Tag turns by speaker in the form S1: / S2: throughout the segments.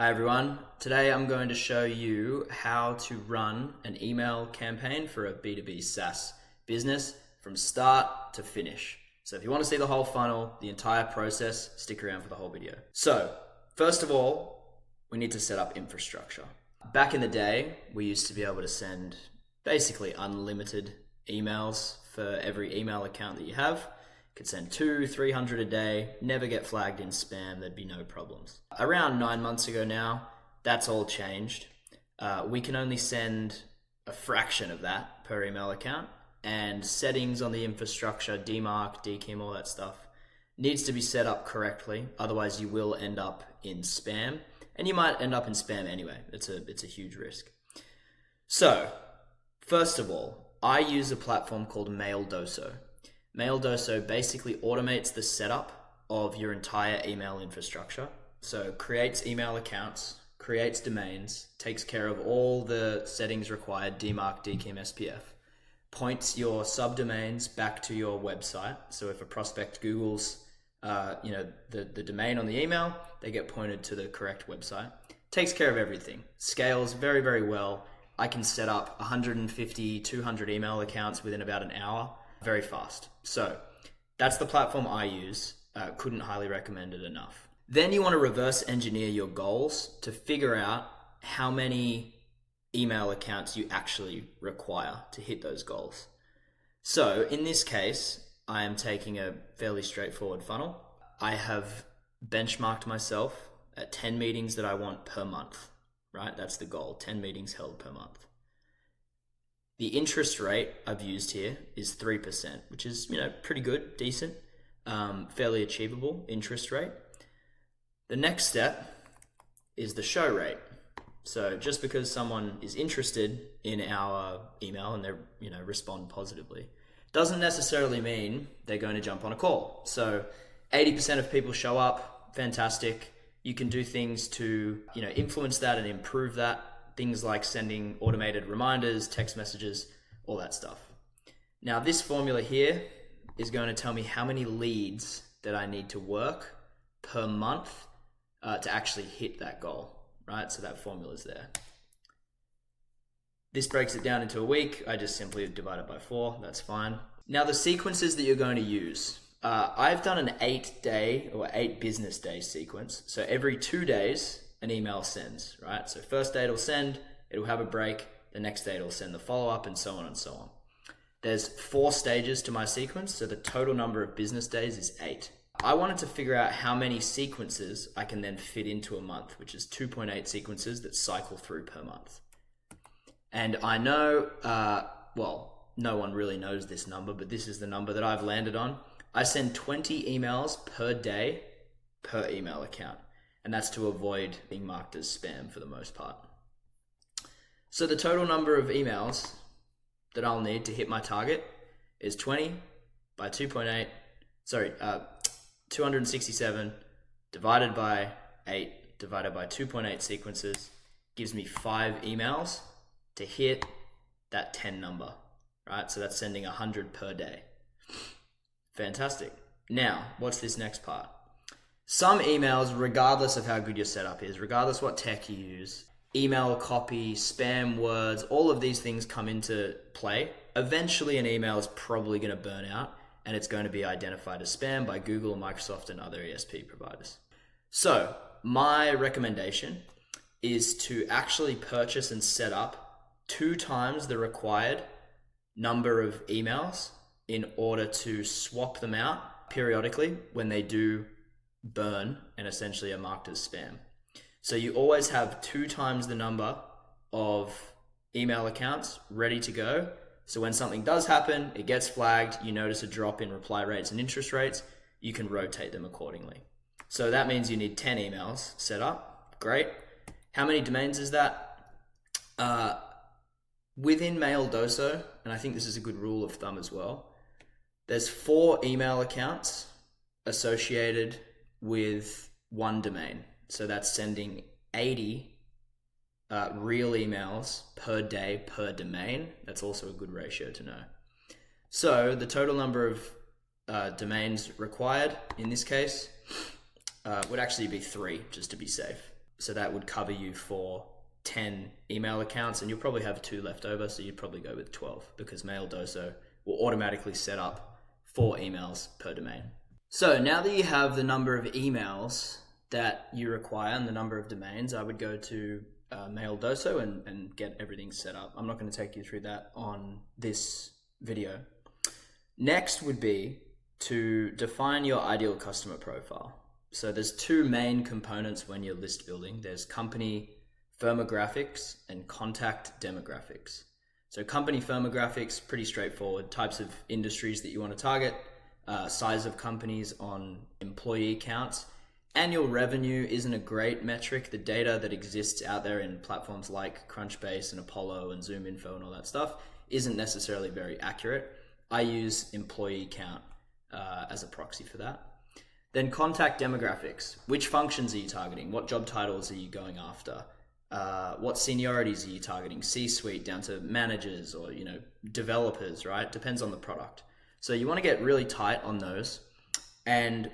S1: Hi everyone, today I'm going to show you how to run an email campaign for a B2B Saas business from start to finish. So if you want to see the whole funnel, the entire process, stick around for the whole video. So first of all, we need to set up infrastructure. Back in the day, we used to be able to send basically unlimited emails for every email account that you have. You could send 200-300 a day, never get flagged in spam, there'd be no problems. Around 9 months ago now, that's all changed. We can only send a fraction of that per email account, and settings on the infrastructure, DMARC, DKIM, all that stuff, needs to be set up correctly. Otherwise you will end up in spam, and you might end up in spam anyway. It's a huge risk. So, first of all, I use a platform called MailDoso. MailDoso basically automates the setup of your entire email infrastructure. So creates email accounts, creates domains, takes care of all the settings required, DMARC, DKIM, SPF, points your subdomains back to your website. So if a prospect Googles the domain on the email, they get pointed to the correct website. Takes care of everything. Scales very, very well. I can set up 150, 200 email accounts within about an hour. Very fast. So that's the platform I use. Couldn't highly recommend it enough. Then you want to reverse engineer your goals to figure out how many email accounts you actually require to hit those goals. So in this case, I am taking a fairly straightforward funnel. I have benchmarked myself at 10 meetings that I want per month, right? That's the goal, 10 meetings held per month. The interest rate I've used here is 3%, which is, pretty good, decent, fairly achievable interest rate. The next step is the show rate. So just because someone is interested in our email and they, respond positively, doesn't necessarily mean they're going to jump on a call. So 80% of people show up, fantastic. You can do things to, influence that and improve that. Things like sending automated reminders, text messages, all that stuff. Now this formula here is going to tell me how many leads that I need to work per month to actually hit that goal, right? So that formula is there. This breaks it down into a week. I just simply divide it by 4, that's fine. Now the sequences that you're going to use. I've done an 8-day or 8 business day sequence. So every 2 days, an email sends, right? So first day it'll send, it'll have a break, the next day it'll send the follow-up, and so on and so on. There's 4 stages to my sequence, so the total number of business days is 8. I wanted to figure out how many sequences I can then fit into a month, which is 2.8 sequences that cycle through per month. And I know, no one really knows this number, but this is the number that I've landed on. I send 20 emails per day per email account. And that's to avoid being marked as spam for the most part. So the total number of emails that I'll need to hit my target is 20 by 267 divided by 8 divided by 2.8 sequences gives me 5 emails to hit that 10 number, right? So that's sending 100 per day. Fantastic. Now, what's this next part? Some emails, regardless of how good your setup is, regardless what tech you use, email copy, spam words, all of these things come into play. Eventually an email is probably going to burn out and it's going to be identified as spam by Google, Microsoft, and other ESP providers. So my recommendation is to actually purchase and set up 2 times the required number of emails in order to swap them out periodically when they do burn and essentially are marked as spam. So you always have 2 times the number of email accounts ready to go. So when something does happen, it gets flagged, you notice a drop in reply rates and interest rates, you can rotate them accordingly. So that means you need 10 emails set up. Great. How many domains is that? Within MailDoso, and I think this is a good rule of thumb as well, there's 4 email accounts associated with 1 domain. So that's sending 80 real emails per day per domain. That's also a good ratio to know. So the total number of domains required in this case would actually be 3, just to be safe. So that would cover you for 10 email accounts, and you'll probably have 2 left over. So you'd probably go with 12 because Maildoso will automatically set up 4 emails per domain. So now that you have the number of emails that you require and the number of domains, I would go to Maildoso and get everything set up. I'm not going to take you through that on this video. Next would be to define your ideal customer profile. So there's 2 main components when you're list building. There's company firmographics and contact demographics. So company firmographics, pretty straightforward. Types of industries that you want to target, size of companies on employee counts. Annual revenue isn't a great metric. The data that exists out there in platforms like Crunchbase and Apollo and ZoomInfo and all that stuff isn't necessarily very accurate. I use employee count as a proxy for that. Then contact demographics. Which functions are you targeting? What job titles are you going after? What seniorities are you targeting? C-suite down to managers or developers, right? Depends on the product. So you want to get really tight on those. And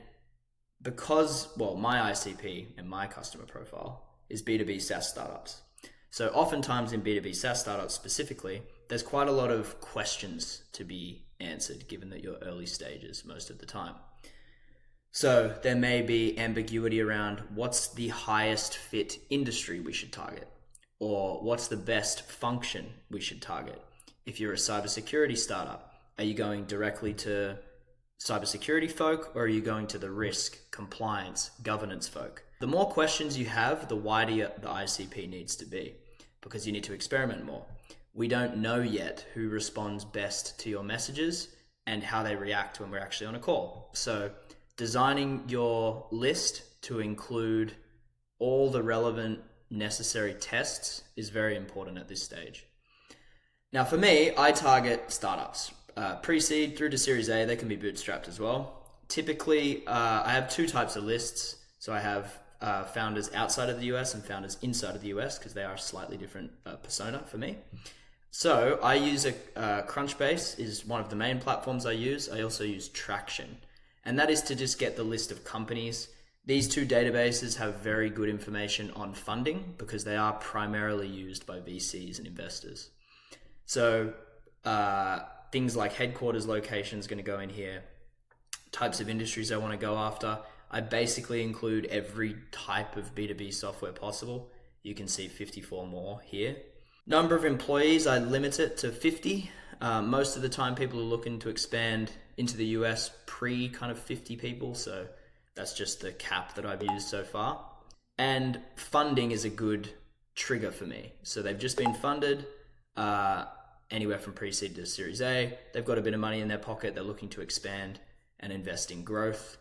S1: because, my ICP and my customer profile is B2B SaaS startups. So oftentimes in B2B SaaS startups specifically, there's quite a lot of questions to be answered given that you're early stages most of the time. So there may be ambiguity around what's the highest fit industry we should target, or what's the best function we should target. If you're a cybersecurity startup, are you going directly to cybersecurity folk, or are you going to the risk, compliance, governance folk? The more questions you have, the wider the ICP needs to be, because you need to experiment more. We don't know yet who responds best to your messages and how they react when we're actually on a call. So designing your list to include all the relevant necessary tests is very important at this stage. Now for me, I target startups. Pre-seed through to Series A, they can be bootstrapped as well. Typically, I have 2 types of lists. So I have founders outside of the US and founders inside of the US because they are a slightly different persona for me. So I use Crunchbase is one of the main platforms I use. I also use Traction, and that is to just get the list of companies. These 2 databases have very good information on funding because they are primarily used by VCs and investors. So things like headquarters location is going to go in here. Types of industries I want to go after. I basically include every type of B2B software possible. You can see 54 more here. Number of employees, I limit it to 50. Most of the time people are looking to expand into the US pre kind of 50 people. So that's just the cap that I've used so far. And funding is a good trigger for me. So they've just been funded. Anywhere from pre-seed to Series A. They've got a bit of money in their pocket. They're looking to expand and invest in growth.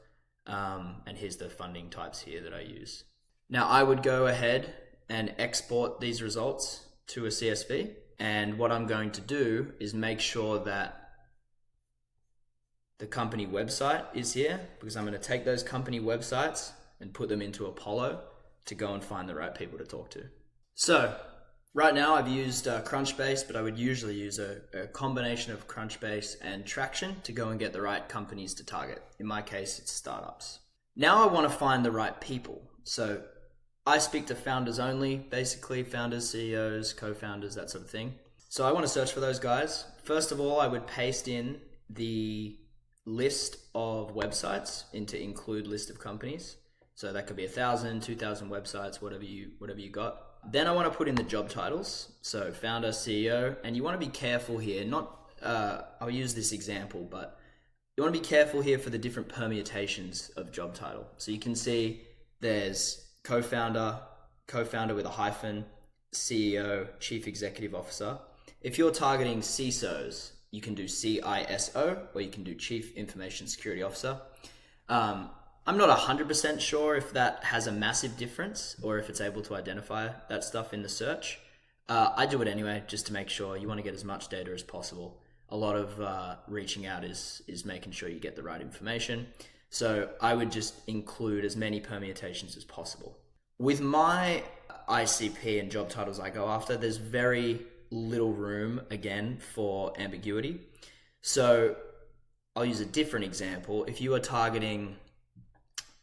S1: And here's the funding types here that I use. Now I would go ahead and export these results to a CSV. And what I'm going to do is make sure that the company website is here, because I'm going to take those company websites and put them into Apollo to go and find the right people to talk to. So right now I've used Crunchbase, but I would usually use a combination of Crunchbase and Traction to go and get the right companies to target. In my case, it's startups. Now I want to find the right people. So I speak to founders only, basically founders, CEOs, co-founders, that sort of thing. So I want to search for those guys. First of all, I would paste in the list of websites into include list of companies. So that could be 1,000, 2,000 websites, whatever you got. Then I want to put in the job titles. So founder, CEO, and you want to be careful here. I'll use this example, but you want to be careful here for the different permutations of job title. So you can see there's co-founder with a hyphen, CEO, chief executive officer. If you're targeting CISOs, you can do CISO, or you can do chief information security officer. I'm not 100% sure if that has a massive difference or if it's able to identify that stuff in the search. I do it anyway, just to make sure. You want to get as much data as possible. A lot of reaching out is making sure you get the right information. So I would just include as many permutations as possible. With my ICP and job titles I go after, there's very little room, again, for ambiguity. So I'll use a different example. If you are targeting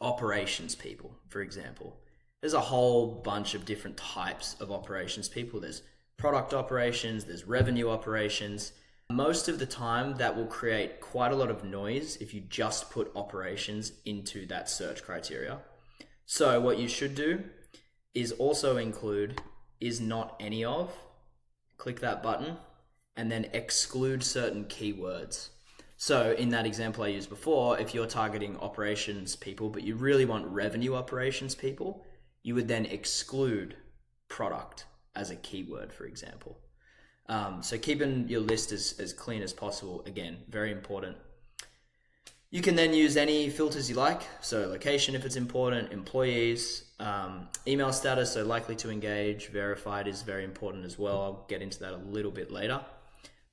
S1: operations people, for example, There's a whole bunch of different types of operations people. There's product operations, there's revenue operations. Most of the time that will create quite a lot of noise if you just put operations into that search criteria. So what you should do is also include is not any of, click that button, and then exclude certain keywords. So in that example I used before, if you're targeting operations people, but you really want revenue operations people, you would then exclude product as a keyword, for example. So keeping your list as clean as possible, again, very important. You can then use any filters you like. So location if it's important, employees, email status, so likely to engage, verified is very important as well. I'll get into that a little bit later.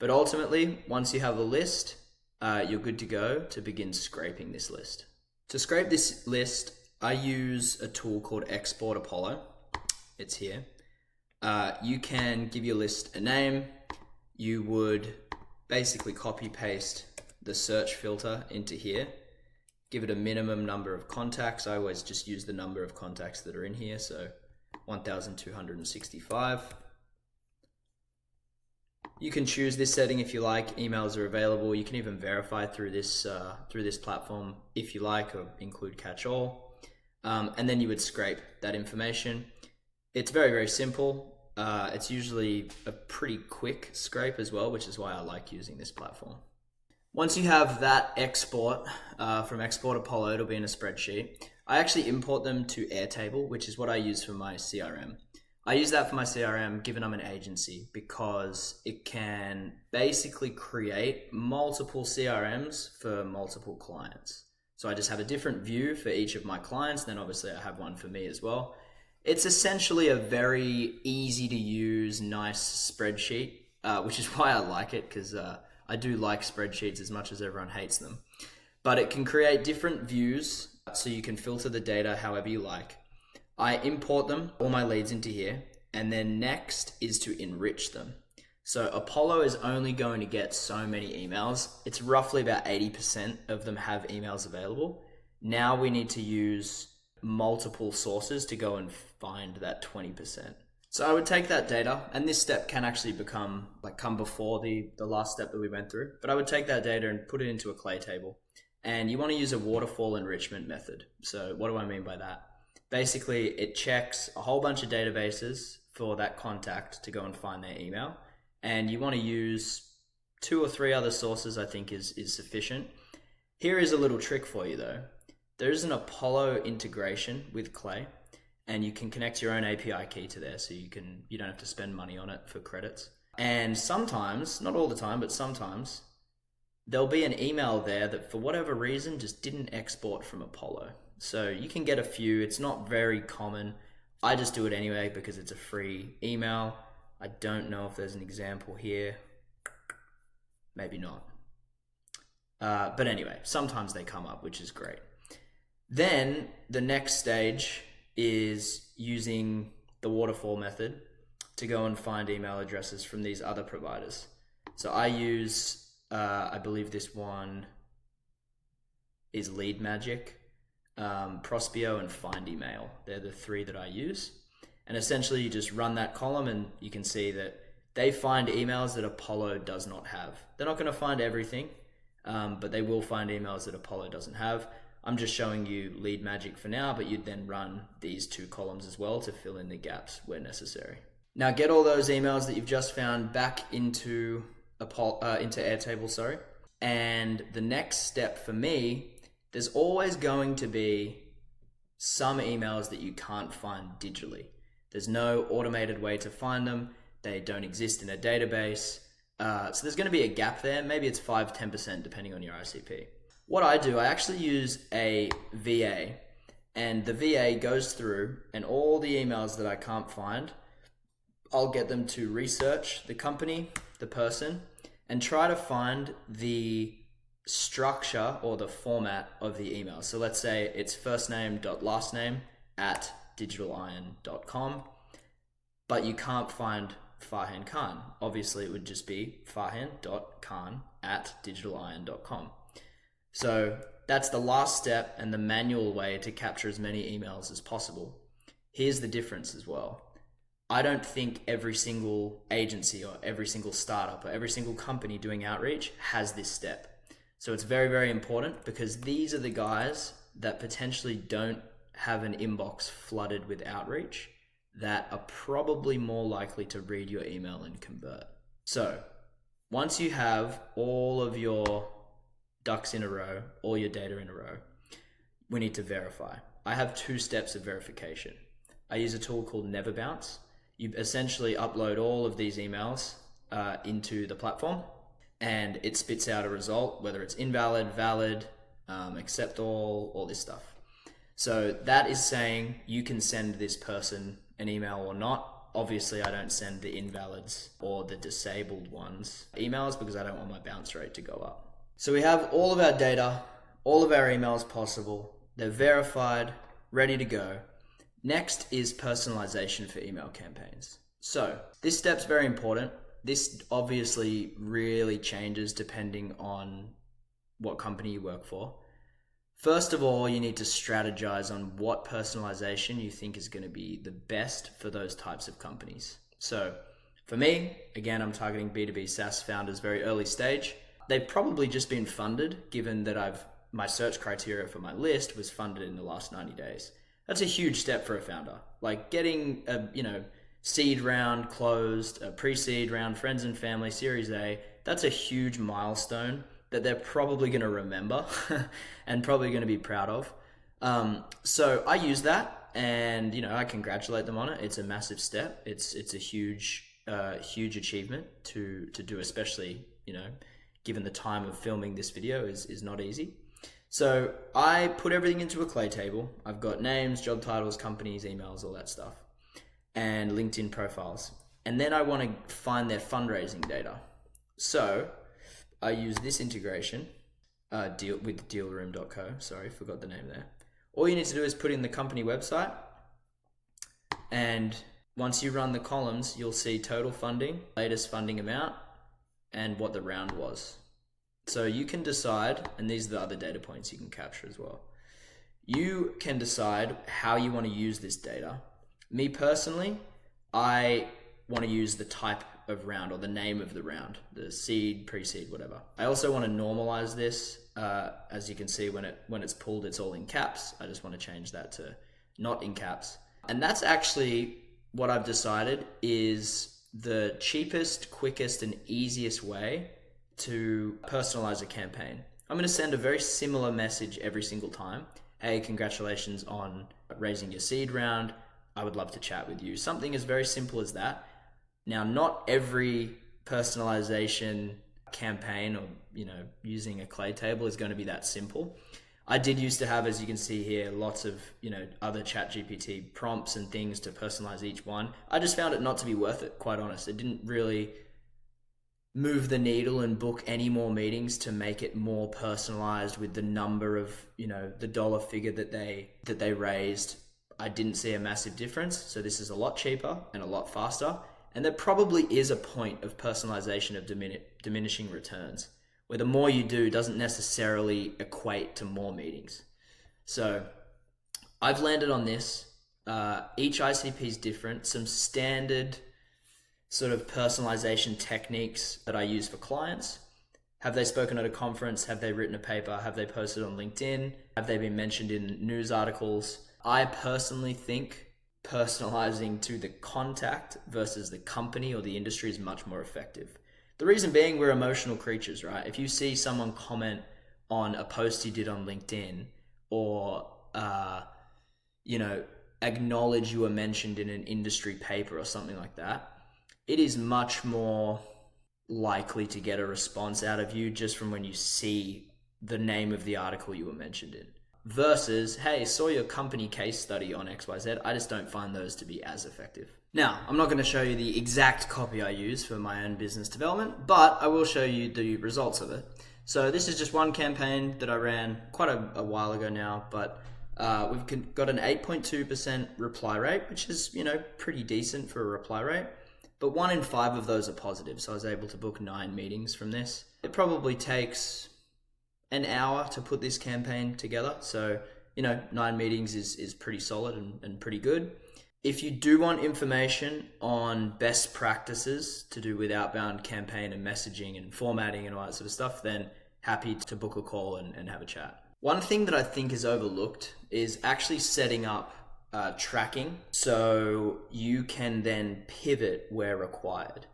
S1: But ultimately, once you have a list, you're good to go to begin scraping this list. To scrape this list, I use a tool called Export Apollo. It's here. You can give your list a name. You would basically copy paste the search filter into here. Give it a minimum number of contacts. I always just use the number of contacts that are in here. So 1,265. You can choose this setting if you like. Emails are available. You can even verify through this platform if you like, or include catch-all. And then you would scrape that information. It's very, very simple. It's usually a pretty quick scrape as well, which is why I like using this platform. Once you have that export from Export Apollo, it'll be in a spreadsheet. I actually import them to Airtable, which is what I use for my CRM. I use that for my CRM given I'm an agency because it can basically create multiple CRMs for multiple clients. So I just have a different view for each of my clients. Then obviously I have one for me as well. It's essentially a very easy to use, nice spreadsheet, which is why I like it, because I do like spreadsheets as much as everyone hates them. But it can create different views so you can filter the data however you like. I import them, all my leads into here, and then next is to enrich them. So Apollo is only going to get so many emails. It's roughly about 80% of them have emails available. Now we need to use multiple sources to go and find that 20%. So I would take that data, and this step can actually come before the last step that we went through, but I would take that data and put it into a clay table. And you want to use a waterfall enrichment method. So what do I mean by that? Basically, it checks a whole bunch of databases for that contact to go and find their email. And you want to use 2 or 3 other sources, I think is sufficient. Here is a little trick for you though. There's an Apollo integration with Clay, and you can connect your own API key to there, so you don't have to spend money on it for credits. And sometimes, not all the time, but sometimes, there'll be an email there that for whatever reason just didn't export from Apollo. So you can get a few. It's not very common. I just do it anyway because it's a free email. I don't know if there's an example here. Maybe not. But anyway, sometimes they come up, which is great. Then the next stage is using the waterfall method to go and find email addresses from these other providers. So I use, I believe this one is Lead Magic, Prospeo, and Find Email. They're the 3 that I use. And essentially you just run that column and you can see that they find emails that Apollo does not have. They're not going to find everything, but they will find emails that Apollo doesn't have. I'm just showing you Lead Magic for now, but you'd then run these 2 columns as well to fill in the gaps where necessary. Now get all those emails that you've just found back into Airtable, And the next step for me, there's always going to be some emails that you can't find digitally. There's no automated way to find them. They don't exist in a database. So there's going to be a gap there. Maybe it's 5-10% depending on your ICP. What I do, I actually use a VA, and the VA goes through and all the emails that I can't find, I'll get them to research the company, the person, and try to find the structure or the format of the email. So let's say it's firstname.lastname@digitaliron.com, but you can't find Farhan Khan. Obviously it would just be farhan.khan@digitaliron.com. So that's the last step and the manual way to capture as many emails as possible. Here's the difference as well. I don't think every single agency or every single startup or every single company doing outreach has this step. So it's very, very important, because these are the guys that potentially don't have an inbox flooded with outreach that are probably more likely to read your email and convert. So once you have all of your ducks in a row, all your data in a row, we need to verify. I have 2 steps of verification. I use a tool called Never Bounce. You essentially upload all of these emails into the platform, and it spits out a result, whether it's invalid, valid, accept all this stuff. So that is saying you can send this person an email or not. Obviously, I don't send the invalids or the disabled ones emails, because I don't want my bounce rate to go up. So we have all of our data, all of our emails possible. They're verified, ready to go. Next is personalization for email campaigns. So this step's very important. This obviously really changes depending on what company you work for. First of all, you need to strategize on what personalization you think is going to be the best for those types of companies. So for me, again, I'm targeting B2B Saas founders very early stage. They've probably just been funded, given that my search criteria for my list was funded in the last 90 days. That's a huge step for a founder. Like getting a seed round closed, a pre-seed round, friends and family, Series A, that's a huge milestone that they're probably going to remember and probably going to be proud of. So I use that, and I congratulate them on it. It's a massive step. It's a huge achievement to do, especially given the time of filming this video is not easy. So I put everything into a clay table. I've got names, job titles, companies, emails, all that stuff, and LinkedIn profiles. And then I want to find their fundraising data. So I use this integration with dealroom.co. Sorry, forgot the name there. All you need to do is put in the company website, and once you run the columns, you'll see total funding, latest funding amount, and what the round was. So you can decide, and these are the other data points you can capture as well. You can decide how you want to use this data. Me personally, I want to use the type of round or the name of the round, the seed, pre-seed, whatever. I also want to normalize this. As you can see, when it's pulled, it's all in caps. I just want to change that to not in caps. And that's actually what I've decided is the cheapest, quickest, and easiest way to personalize a campaign. I'm going to send a very similar message every single time. Hey, congratulations on raising your seed round. I would love to chat with you. Something as very simple as that. Now, not every personalization campaign or using a clay table is going to be that simple. I did used to have, as you can see here, lots of other ChatGPT prompts and things to personalize each one. I just found it not to be worth it, quite honest. It didn't really move the needle and book any more meetings to make it more personalized with the number of the dollar figure that they raised. I didn't see a massive difference. So this is a lot cheaper and a lot faster. And there probably is a point of personalization of diminishing returns, where the more you do doesn't necessarily equate to more meetings. So I've landed on this. Each ICP is different. Some standard sort of personalization techniques that I use for clients. Have they spoken at a conference? Have they written a paper? Have they posted on LinkedIn? Have they been mentioned in news articles? I personally think personalizing to the contact versus the company or the industry is much more effective. The reason being, we're emotional creatures, right? If you see someone comment on a post you did on LinkedIn, or acknowledge you were mentioned in an industry paper or something like that, it is much more likely to get a response out of you just from when you see the name of the article you were mentioned in. Versus, hey, saw your company case study on XYZ. I just don't find those to be as effective. Now, I'm not going to show you the exact copy I use for my own business development, but I will show you the results of it. So this is just one campaign that I ran quite a while ago now, but we've got an 8.2% reply rate, which is, pretty decent for a reply rate. But 1 in 5 of those are positive. So I was able to book 9 meetings from this. It probably takes an hour to put this campaign together. So, 9 meetings is pretty solid and pretty good. If you do want information on best practices to do with outbound campaign and messaging and formatting and all that sort of stuff, then happy to book a call and have a chat. One thing that I think is overlooked is actually setting up tracking so you can then pivot where required.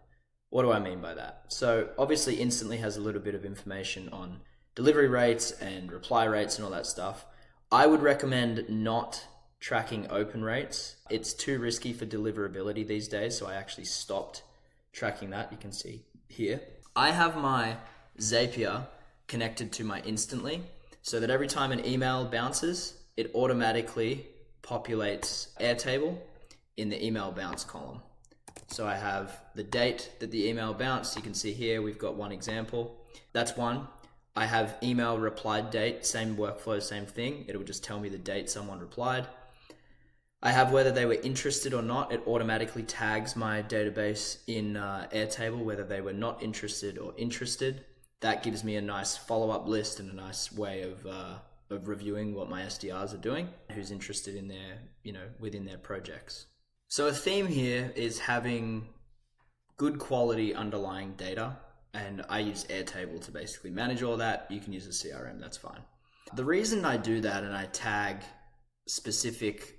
S1: What do I mean by that? So obviously Instantly has a little bit of information on delivery rates and reply rates and all that stuff. I would recommend not tracking open rates. It's too risky for deliverability these days, so I actually stopped tracking that. You can see here. I have my Zapier connected to my Instantly so that every time an email bounces, it automatically populates Airtable in the email bounce column. So I have the date that the email bounced. You can see here, we've got one example. That's one. I have email replied date, same workflow, same thing. It'll just tell me the date someone replied. I have whether they were interested or not. It automatically tags my database in Airtable, whether they were not interested or interested. That gives me a nice follow-up list and a nice way of reviewing what my SDRs are doing, who's interested in their, within their projects. So a theme here is having good quality underlying data, and I use Airtable to basically manage all that. You can use a CRM, that's fine. The reason I do that and I tag specific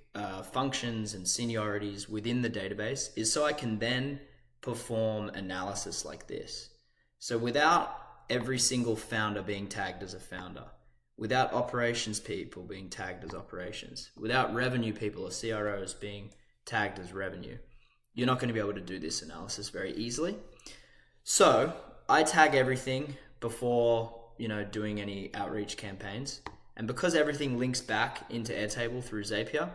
S1: functions and seniorities within the database is so I can then perform analysis like this. So without every single founder being tagged as a founder, without operations people being tagged as operations, without revenue people or CROs being tagged as revenue, you're not going to be able to do this analysis very easily. So I tag everything before, doing any outreach campaigns. And because everything links back into Airtable through Zapier,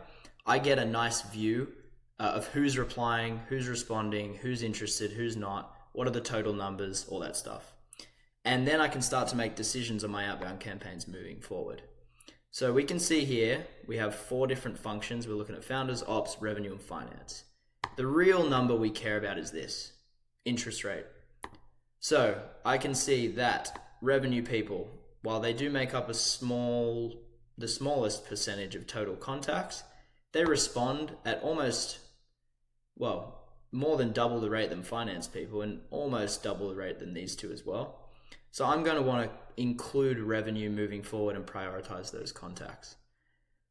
S1: I get a nice view of who's replying, who's responding, who's interested, who's not, what are the total numbers, all that stuff. And then I can start to make decisions on my outbound campaigns moving forward. So we can see here, we have 4 different functions. We're looking at founders, ops, revenue, and finance. The real number we care about is this, interest rate. So I can see that revenue people, while they do make up the smallest percentage of total contacts, they respond at almost, more than double the rate than finance people and almost double the rate than these two as well. So I'm going to want to include revenue moving forward and prioritize those contacts.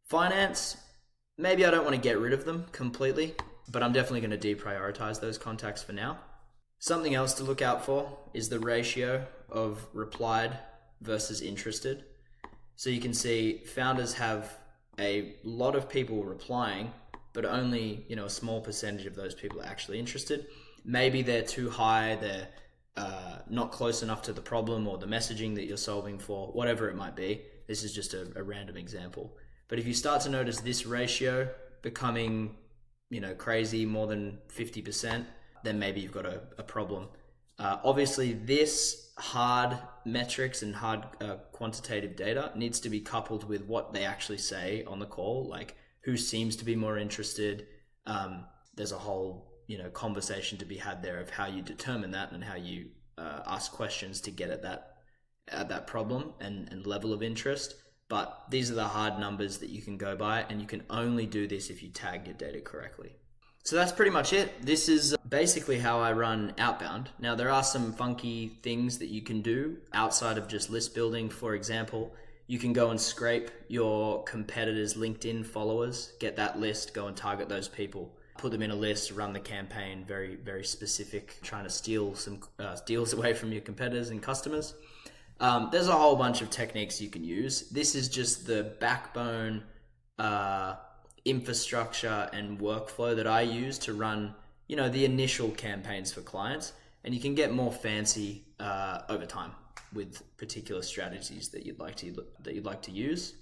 S1: Finance, maybe I don't want to get rid of them completely, but I'm definitely going to deprioritize those contacts for now. Something else to look out for is the ratio of replied versus interested. So you can see founders have a lot of people replying, but only, a small percentage of those people are actually interested. Maybe they're too high, they're not close enough to the problem or the messaging that you're solving for, whatever it might be. This is just a random example. But if you start to notice this ratio becoming, crazy, more than 50%, then maybe you've got a problem. Obviously, this hard metrics and hard quantitative data needs to be coupled with what they actually say on the call, like who seems to be more interested. There's a whole conversation to be had there of how you determine that and how you ask questions to get at that problem and level of interest. But these are the hard numbers that you can go by, and you can only do this if you tag your data correctly. So that's pretty much it. This is basically how I run outbound. Now, there are some funky things that you can do outside of just list building. For example, you can go and scrape your competitors' LinkedIn followers, get that list, go and target those people, put them in a list, run the campaign, very, very specific, trying to steal some deals away from your competitors and customers. There's a whole bunch of techniques you can use. This is just the backbone infrastructure and workflow that I use to run, the initial campaigns for clients, and you can get more fancy over time with particular strategies that you'd like to use.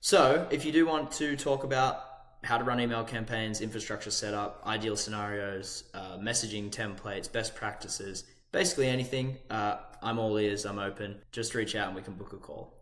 S1: So if you do want to talk about how to run email campaigns, infrastructure setup, ideal scenarios, messaging templates, best practices, basically anything, I'm all ears, I'm open. Just reach out and we can book a call.